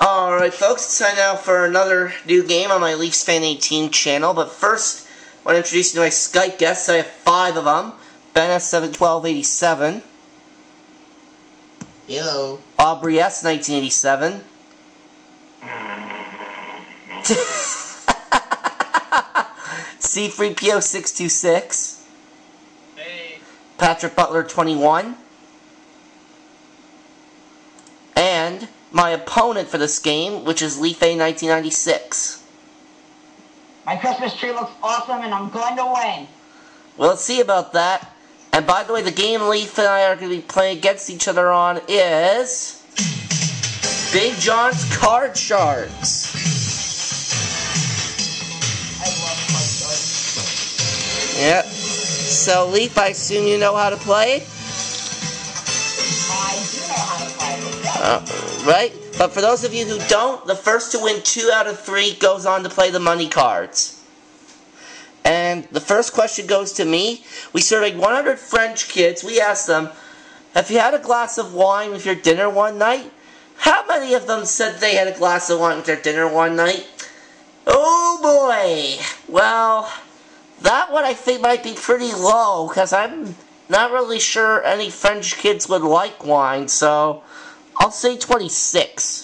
Alright folks, it's time now for another new game on my LeafsFan18 channel, but first I want to introduce you to my Skype guests. I have 5 of them. Ben S71287. Hello. Aubrey S1987. C3PO626. Hey. Patrick Butler 21. And my opponent for this game, which is LeafA1996. My Christmas tree looks awesome and I'm going to win. Well, let's see about that. And by the way, the game Leaf and I are going to be playing against each other on is BigJon's Card Sharks. I love card sharks. Yep. So, Leaf, I assume you know how to play? I do know how to play. Right? But for those of you who don't, the first to win 2 out of 3 goes on to play the money cards. And the first question goes to me. We surveyed 100 French kids. We asked them, have you had a glass of wine with your dinner one night? How many of them said they had a glass of wine with their dinner one night? Oh boy! Well, that one I think might be pretty low, because I'm not really sure any French kids would like wine, so I'll say 26.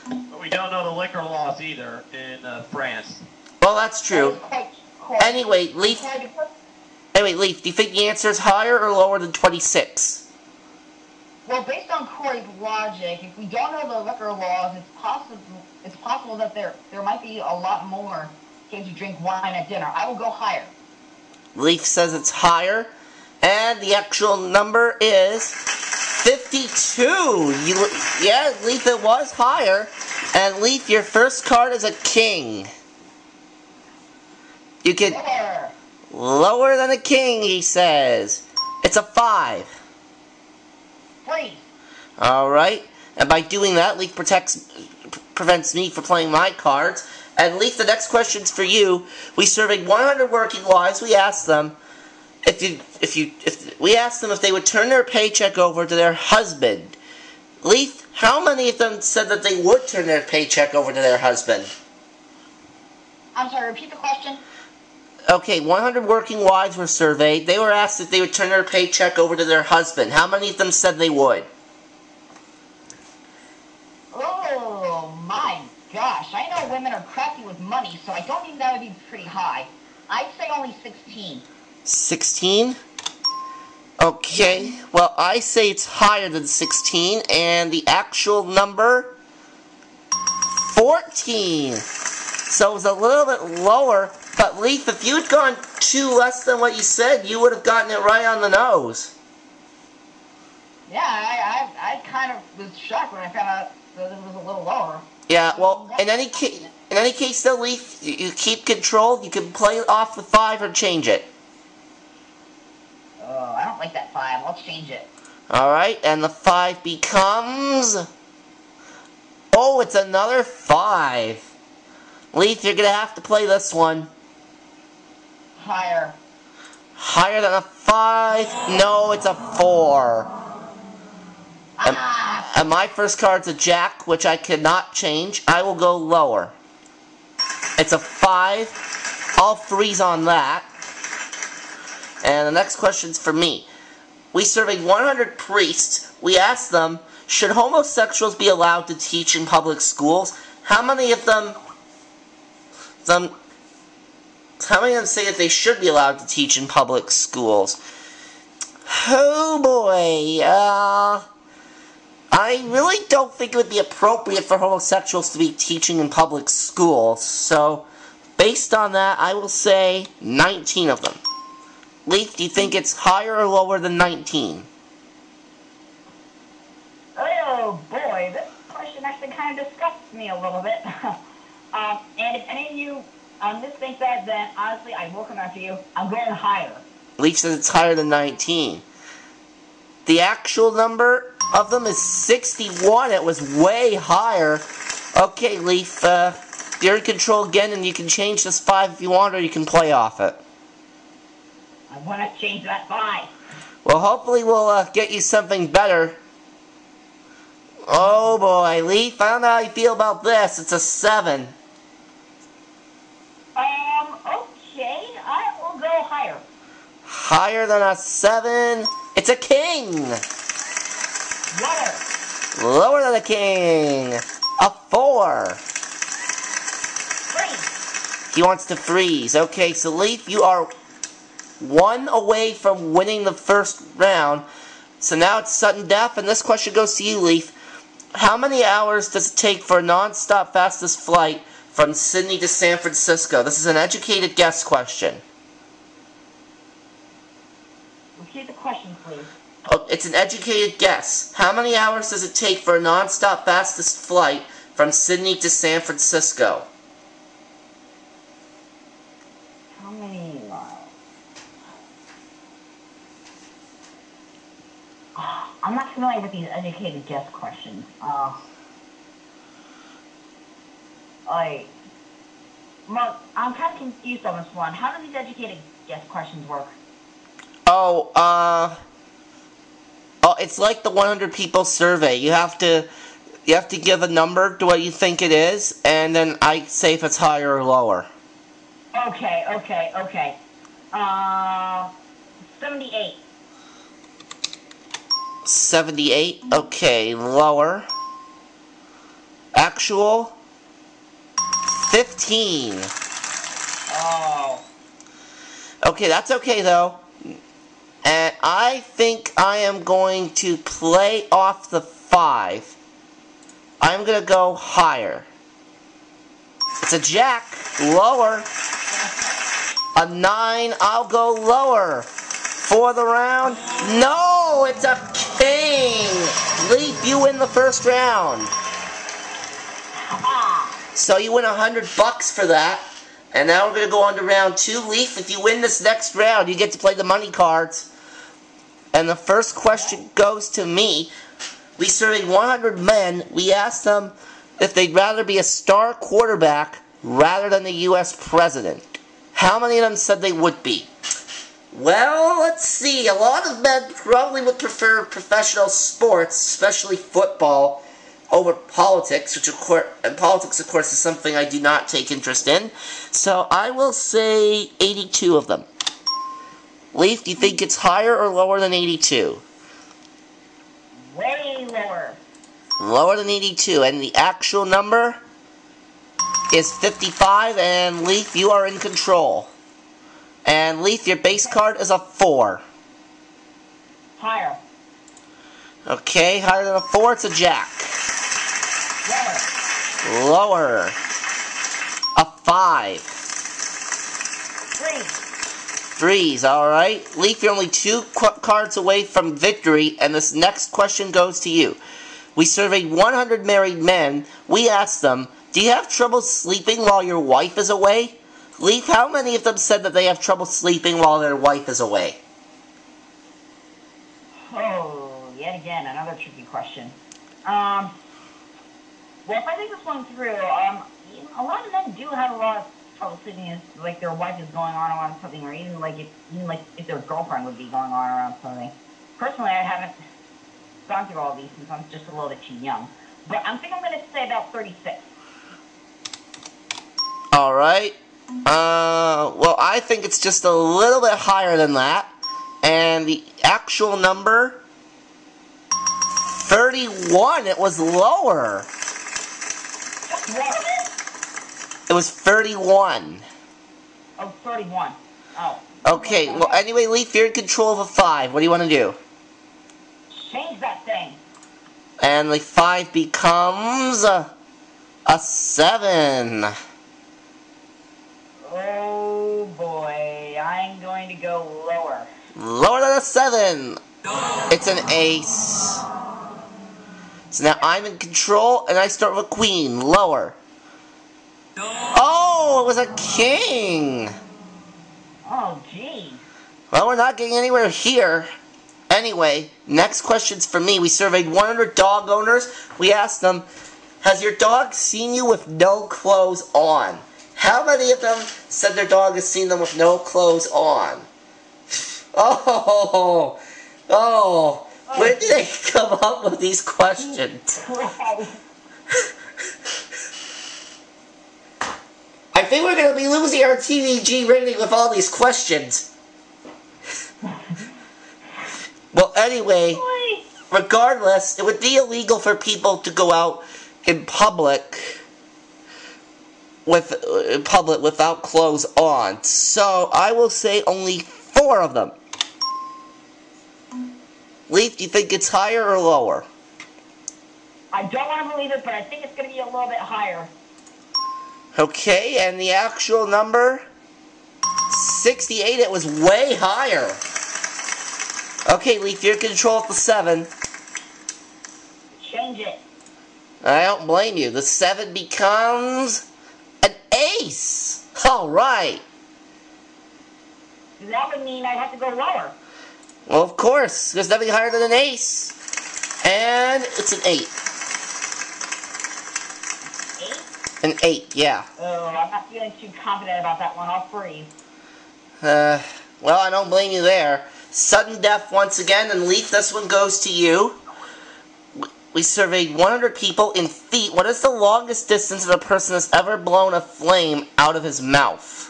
But we don't know the liquor laws either in France. Well, that's true. Anyway, Leaf, do you think the answer is higher or lower than 26? Well, based on Corey's logic, if we don't know the liquor laws, it's possible that there might be a lot more kids who drink wine at dinner. I will go higher. Leaf says it's higher, and the actual number is 52. Yeah, Leaf, it was higher. And Leaf, your first card is a king. You can lower than a king, he says. It's a 5. Freeze. Alright. And by doing that, Leaf prevents me from playing my cards. And Leaf, the next question's for you. We surveyed 100 working wives. We asked them if they would turn their paycheck over to their husband. Leaf, how many of them said that they would turn their paycheck over to their husband? I'm sorry, repeat the question. Okay, 100 working wives were surveyed. They were asked if they would turn their paycheck over to their husband. How many of them said they would? Oh, my gosh. I know women are crafty with money, so I don't think that would be pretty high. I'd say only 16. 16? Okay, well, I say it's higher than 16, and the actual number, 14. So it was a little bit lower, but Leaf, if you had gone 2 less than what you said, you would have gotten it right on the nose. Yeah, I kind of was shocked when I found out that it was a little lower. Yeah, well, in any case though, Leaf, you keep control. You can play it off the 5 or change it. Oh, I don't like that 5. Let's change it. Alright, and the 5 becomes... Oh, it's another 5. Leaf, you're going to have to play this one. Higher. Higher than a 5? No, it's a 4. And my first card's a jack, which I cannot change. I will go lower. It's a 5. All 3's on that. And the next question's for me. We surveyed 100 priests. We asked them, should homosexuals be allowed to teach in public schools? How many of them say that they should be allowed to teach in public schools? Oh boy, I really don't think it would be appropriate for homosexuals to be teaching in public schools. So, based on that, I will say 19 of them. Leaf, do you think it's higher or lower than 19? Oh boy, this question actually kind of disgusts me a little bit. And if any of you on this think that, then honestly, I will come after you. I'm going higher. Leaf says it's higher than 19. The actual number of them is 61. It was way higher. Okay, Leaf, you're in control again, and you can change this 5 if you want, or you can play off it. I want to change that 5. Well, hopefully we'll get you something better Oh boy, Leaf, I don't know how you feel about this. It's a 7. Okay, I will go higher. Higher than a 7. It's a king. Lower. Lower than a king. A 4. Freeze. He wants to freeze. Okay, so Leaf, you are 1 away from winning the first round. So now it's sudden death, and this question goes to you, Leaf. How many hours does it take for a non-stop fastest flight from Sydney to San Francisco? This is an educated guess question. Repeat the question, please. Oh, it's an educated guess. How many hours does it take for a non-stop fastest flight from Sydney to San Francisco? How many miles? I'm not familiar with these educated guess questions. Mark, I'm kind of confused on this one. How do these educated guess questions work? Oh, it's like the 100 people survey. You have to give a number to what you think it is, and then I say if it's higher or lower. Okay. 78. 78. Okay, lower. Actual 15. Oh. Okay, that's okay though. And I think I am going to play off the 5. I'm going to go higher. It's a jack. Lower. A 9. I'll go lower. For the round. No, it's a king. Leaf, you win the first round. So you win $100 for that. And now we're going to go on to round 2. Leaf, if you win this next round, you get to play the money cards. And the first question goes to me. We surveyed 100 men. We asked them if they'd rather be a star quarterback rather than the U.S. president. How many of them said they would be? Well, let's see. A lot of men probably would prefer professional sports, especially football, over politics, which of course, and politics of course is something I do not take interest in. So I will say 82 of them. Leaf, do you think it's higher or lower than 82? Way lower. Lower than 82, and the actual number is 55, and Leaf, you are in control. And Leaf, your base card is a 4. Higher. Okay, higher than a 4, it's a jack. Lower. Lower. A 5. Freeze. Threes, alright. Leaf, you're only 2 cards away from victory, and this next question goes to you. We surveyed 100 married men. We asked them, do you have trouble sleeping while your wife is away? Leaf, how many of them said that they have trouble sleeping while their wife is away? Oh, yet again, another tricky question. Well, if I think this one through, a lot of men do have a lot of trouble sleeping if, like, their wife is going on around something, or even if their girlfriend would be going on around something. Personally, I haven't gone through all these since I'm just a little bit too young. But I think I'm going to say about 36. Alright. Well, I think it's just a little bit higher than that. And the actual number, 31. It was lower. What? It was 31. Oh, 31. Oh. Okay, well, anyway, Leaf, you're in control of a 5. What do you want to do? Change that thing. And the 5 becomes a 7. Oh, boy. I'm going to go lower. Lower than a 7. It's an ace. So now I'm in control, and I start with a queen. Lower. Oh, it was a king. Oh, gee. Well, we're not getting anywhere here. Anyway, next question's for me. We surveyed 100 dog owners. We asked them, has your dog seen you with no clothes on? How many of them said their dog has seen them with no clothes on? Oh, Where did they come up with these questions? I think we're going to be losing our TVG rating with all these questions. Well, anyway, regardless, it would be illegal for people to go out in public without clothes on. So I will say only 4 of them. Leaf, do you think it's higher or lower? I don't want to believe it, but I think it's going to be a little bit higher. Okay, and the actual number? 68, it was way higher. Okay, Leaf, you're in control of the 7. Change it. I don't blame you. The 7 becomes an ace. Alright. That would mean I'd have to go lower. Well, of course. There's nothing higher than an ace. And it's an 8. 8? An 8, yeah. Oh, I'm not feeling too confident about that one. I'll freeze. Well, I don't blame you there. Sudden death once again, and Leaf, this one goes to you. We surveyed 100 people in feet. What is the longest distance that a person has ever blown a flame out of his mouth?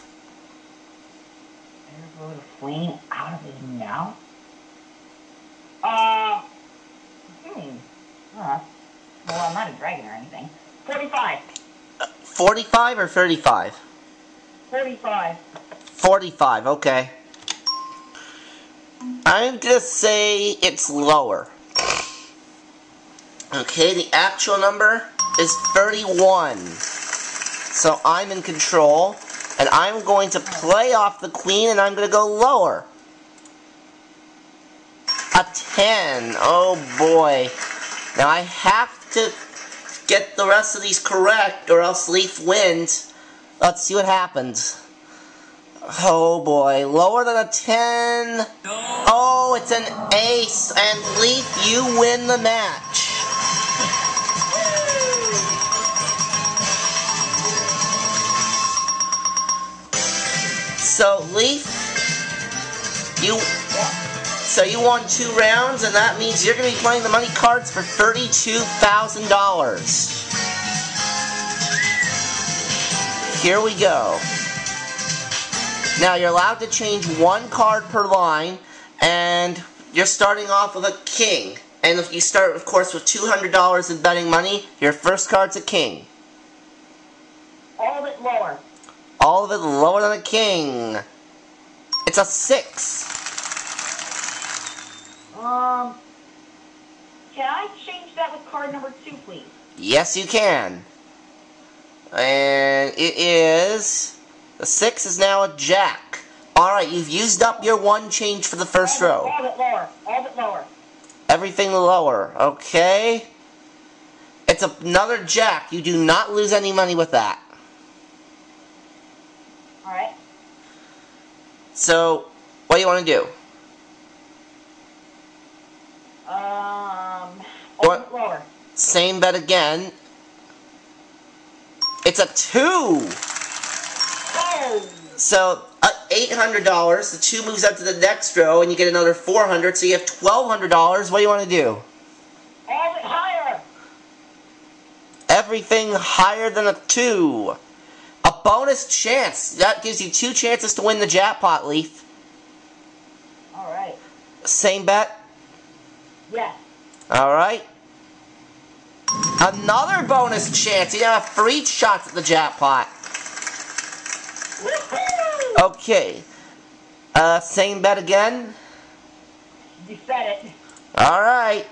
Ever blown a flame out of his mouth? Well, I'm not a dragon or anything. 45. 45 or 35? 45. 45, okay. I'm gonna say it's lower. Okay, the actual number is 31. So I'm in control, and I'm going to play off the queen, and I'm going to go lower. A 10. Oh boy. Now I have to get the rest of these correct, or else Leaf wins. Let's see what happens. Oh boy, lower than a 10. Oh, it's an ace, and Leaf, you win the match. So, Leaf, you won 2 rounds, and that means you're going to be playing the money cards for $32,000. Here we go. Now, you're allowed to change 1 card per line, and you're starting off with a king. And if you start, of course, with $200 in betting money, your first card's a king. All of it lower. All of it lower than a king. It's a 6. Can I change that with card number 2, please? Yes, you can. And it is... The 6 is now a jack. Alright, you've used up your 1 change for the first row. All of it lower. All of it lower. Everything lower. Okay. It's another jack. You do not lose any money with that. Alright. So, what do you want to do? All of it lower. Same bet again. It's a 2! Oh! So, $800, the 2 moves up to the next row, and you get another $400, so you have $1,200. What do you want to do? All of it higher! Everything higher than a 2. A bonus chance. That gives you 2 chances to win the jackpot, Leaf. Alright. Same bet? Yes. Alright. Another bonus chance. You have 3 shots at the jackpot. Woohoo! Okay. Same bet again? You said it. Alright.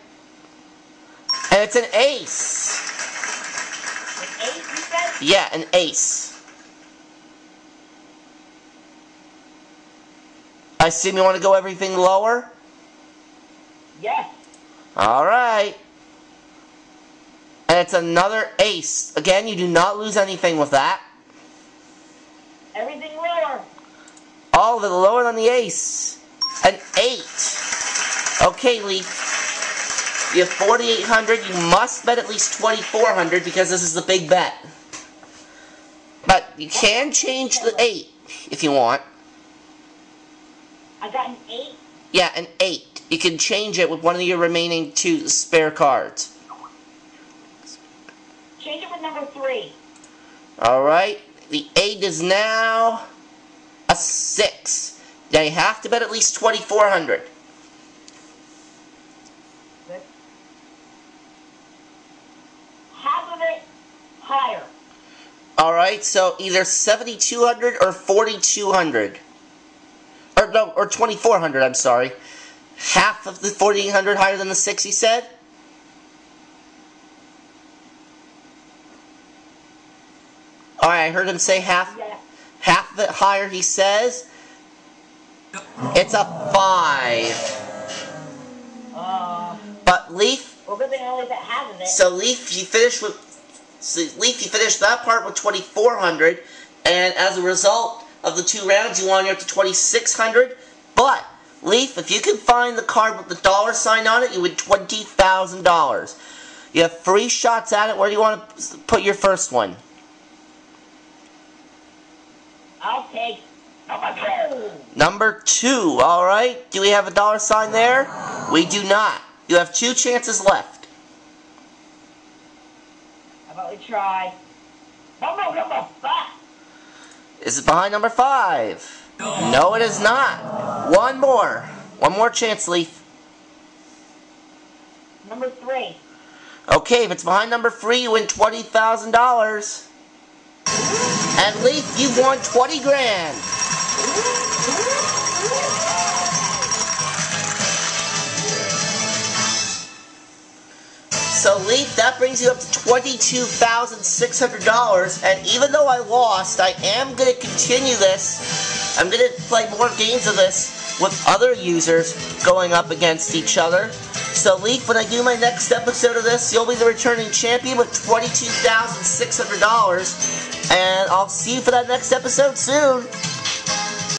And it's an ace. An ace, you said? Yeah, an ace. I assume you want to go everything lower? Yes. Alright. And it's another ace. Again, you do not lose anything with that. Everything lower. All of it lower than the ace. An 8. Okay, Leaf. You have 4,800. You must bet at least 2,400 because this is the big bet. But you can change the 8 if you want. I got an 8. Yeah, an 8. You can change it with one of your remaining 2 spare cards. Change it with number 3. Alright, the 8 is now a 6. Now you have to bet at least 2,400. Half of it higher. Alright, so either 7,200 or 4,200. Or no, or 2,400, I'm sorry. Half of the 4,800 higher than the 6, he said? Alright, I heard him say half. Yeah. Half of it higher, he says. It's a 5. But Leaf. Well, good thing I only bet half of it. So Leaf, you finished that part with 2,400, and as a result of the 2 rounds, you won up to 2,600. But Leaf, if you can find the card with the $sign on it, you win $20,000. You have 3 shots at it. Where do you want to put your first one? I'll take number 2. Number 2, alright. Do we have a $sign there? We do not. You have 2 chances left. How about we try number 5? Is it behind number 5? No, it is not. One more chance, Leaf. Number 3. Okay, if it's behind number 3, you win $20,000. And Leaf, you've won 20 grand. So Leaf, that brings you up to $22,600. And even though I lost, I am going to continue this. I'm going to play more games of this with other users going up against each other. So Leaf, when I do my next episode of this, you'll be the returning champion with $22,600. And I'll see you for that next episode soon.